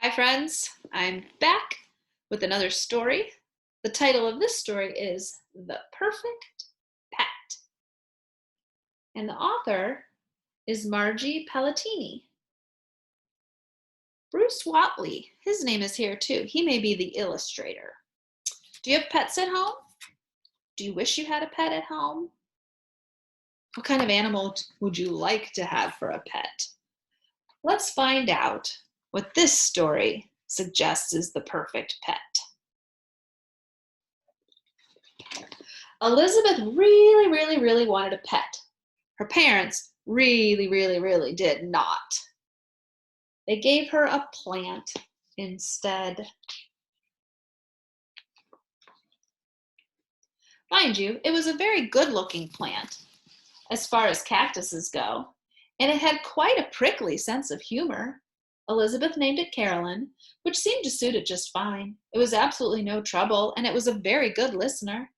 Hi friends, I'm back with another story. The title of this story is The Perfect Pet, and the author is Margie Pelletini. Bruce Watley, his name is here too. He may be the illustrator. Do you have pets at home? Do you wish you had a pet at home? What kind of animal would you like to have for a pet? Let's find out what this story suggests is the perfect pet. Elizabeth really wanted a pet. Her parents really did not. They gave her a plant instead. Mind you, it was a very good-looking plant as far as cactuses go, and it had quite a prickly sense of humor. Elizabeth named it Carolyn, which seemed to suit it just fine. It was absolutely no trouble, and it was a very good listener.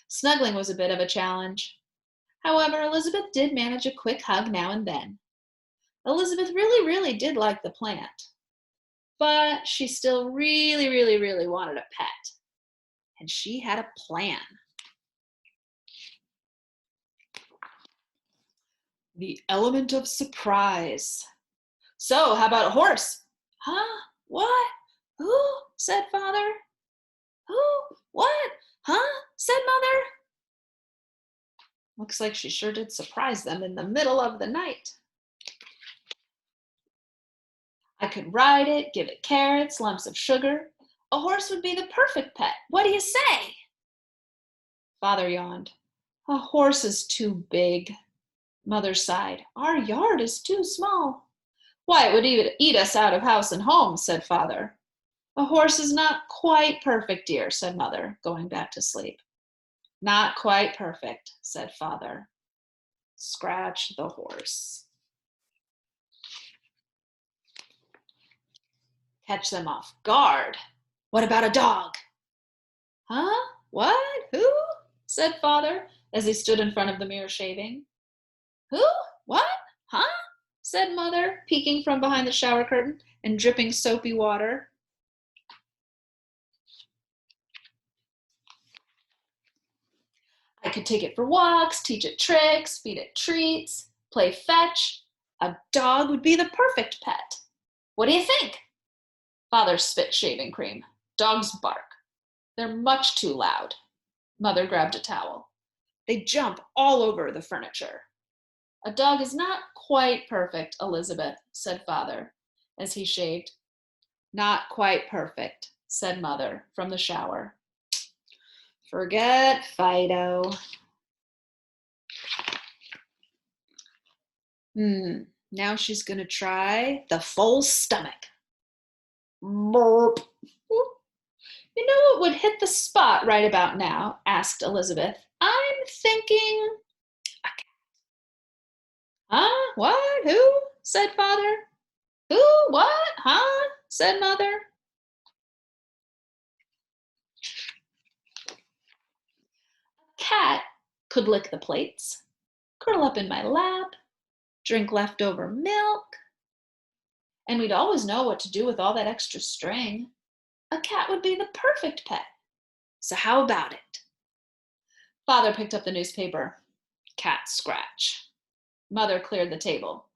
Snuggling was a bit of a challenge. However, Elizabeth did manage a quick hug now and then. Elizabeth really did like the plant, but she still really wanted a pet, and she had a plan. The element of surprise. So, how about a horse? Huh? What? Who? Said Father. Who? What? Huh? Said Mother. Looks like she sure did surprise them in the middle of the night. I could ride it, give it carrots, lumps of sugar. A horse would be the perfect pet. What do you say? Father yawned. A horse is too big. Mother sighed. Our yard is too small. Why, it would even eat us out of house and home, said Father. A horse is not quite perfect, dear, said Mother, going back to sleep. Not quite perfect, said Father. Scratch the horse. Catch them off guard. What about a dog? Huh? What? Who? Said Father as he stood in front of the mirror shaving. Who? What? Huh? Said Mother, peeking from behind the shower curtain and dripping soapy water. I could take it for walks, teach it tricks, feed it treats, play fetch. A dog would be the perfect pet. What do you think? Father spit shaving cream. Dogs bark. They're much too loud. Mother grabbed a towel. They jump all over the furniture. A dog is not quite perfect, Elizabeth, said Father as he shaved. Not quite perfect, said Mother from the shower. Forget Fido. Now she's going to try the full stomach. Burp. You know what would hit the spot right about now? Asked Elizabeth. I'm thinking a cat. Huh? What? Who? Said Father. Who? What? Huh? Said Mother. A cat could lick the plates, curl up in my lap, drink leftover milk, and we'd always know what to do with all that extra string. A cat would be the perfect pet. So how about it? Father picked up the newspaper. Cat scratch. Mother cleared the table.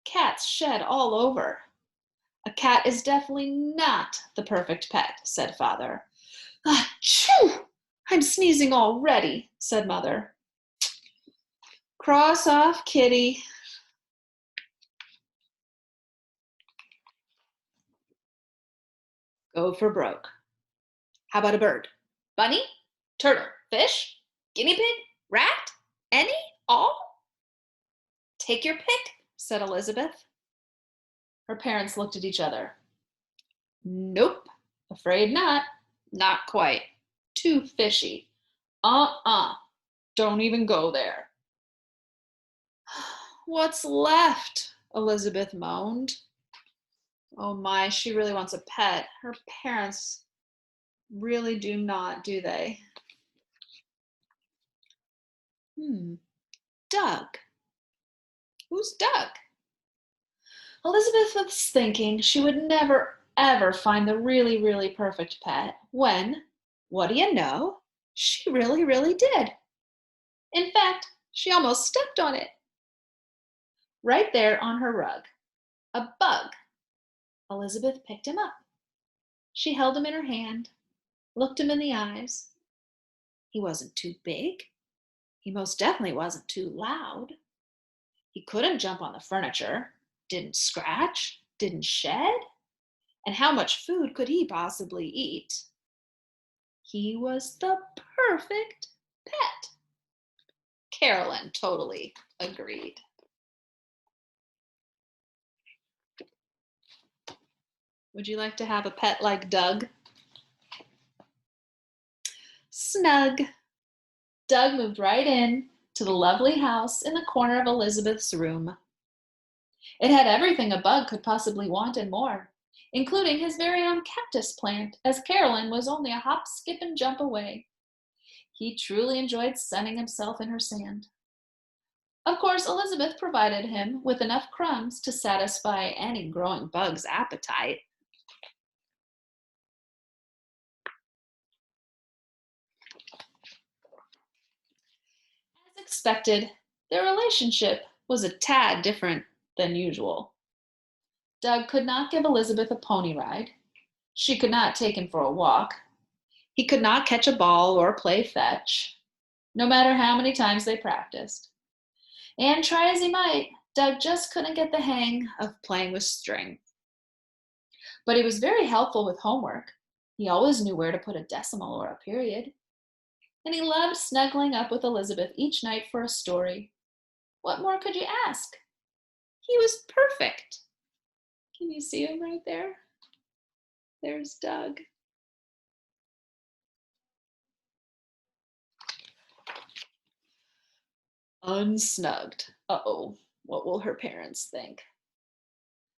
Cats shed all over. A cat is definitely not the perfect pet, said Father. Achoo! I'm sneezing already, said Mother. Cross off, kitty. Go for broke. How about a bird? Bunny? Turtle? Fish? Guinea pig? Rat? Any? All? Take your pick, said Elizabeth. Her parents looked at each other. Nope, afraid not. Not quite. Too fishy. Don't even go there. What's left? Elizabeth moaned. Oh my, she really wants a pet. Her parents really do not, do they? Doug. Who's Doug? Elizabeth was thinking she would never ever find the really, really perfect pet when, what do you know, she really, really did. In fact, she almost stepped on it. Right there on her rug, a bug. Elizabeth picked him up. She held him in her hand, looked him in the eyes. He wasn't too big. He most definitely wasn't too loud. He couldn't jump on the furniture, didn't scratch, didn't shed. And how much food could he possibly eat? He was the perfect pet. Carolyn totally agreed. Would you like to have a pet like Doug? Snug. Doug moved right in to the lovely house in the corner of Elizabeth's room. It had everything a bug could possibly want and more, including his very own cactus plant, as Carolyn was only a hop, skip, and jump away. He truly enjoyed sunning himself in her sand. Of course, Elizabeth provided him with enough crumbs to satisfy any growing bug's appetite. As expected, their relationship was a tad different than usual. Doug could not give Elizabeth a pony ride. She could not take him for a walk. He could not catch a ball or play fetch, no matter how many times they practiced. And try as he might, Doug just couldn't get the hang of playing with string. But he was very helpful with homework. He always knew where to put a decimal or a period. And he loved snuggling up with Elizabeth each night for a story. What more could you ask? He was perfect. Can you see him right there? There's Doug. Unsnugged. Uh-oh, what will her parents think?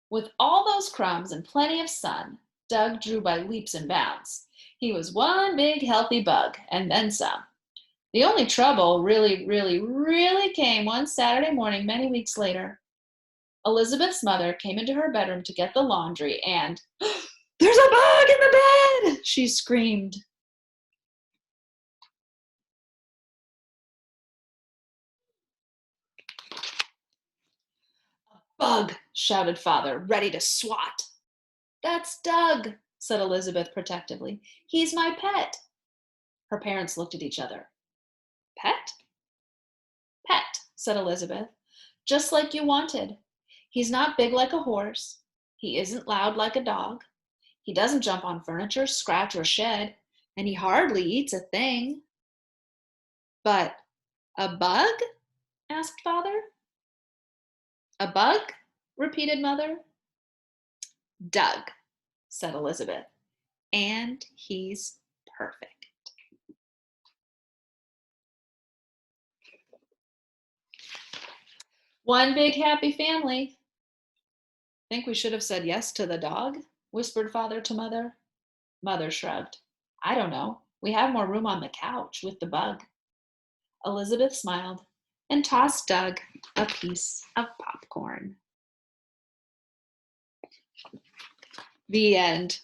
With all those crumbs and plenty of sun, Doug drew by leaps and bounds. He was one big healthy bug, and then some. The only trouble really came one Saturday morning many weeks later. Elizabeth's mother came into her bedroom to get the laundry and, "There's a bug in the bed!" she screamed. "Bug!" shouted Father, ready to swat. "That's Doug," said Elizabeth protectively. "He's my pet." Her parents looked at each other. "Pet?" "Pet," said Elizabeth. "Just like you wanted. He's not big like a horse. He isn't loud like a dog. He doesn't jump on furniture, scratch, or shed, and he hardly eats a thing." "But a bug?" asked Father. "A bug?" repeated Mother. "Doug," said Elizabeth. "And he's perfect." One big happy family. "Think we should have said yes to the dog?" whispered Father to Mother. Mother shrugged. "I don't know. We have more room on the couch with the bug." Elizabeth smiled and tossed Doug a piece of popcorn. The end.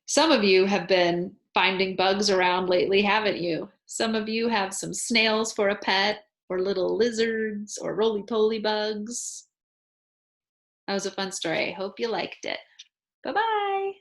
Some of you have been finding bugs around lately, haven't you? Some of you have some snails for a pet, or little lizards, or roly-poly bugs. That was a fun story. I hope you liked it. Bye-bye.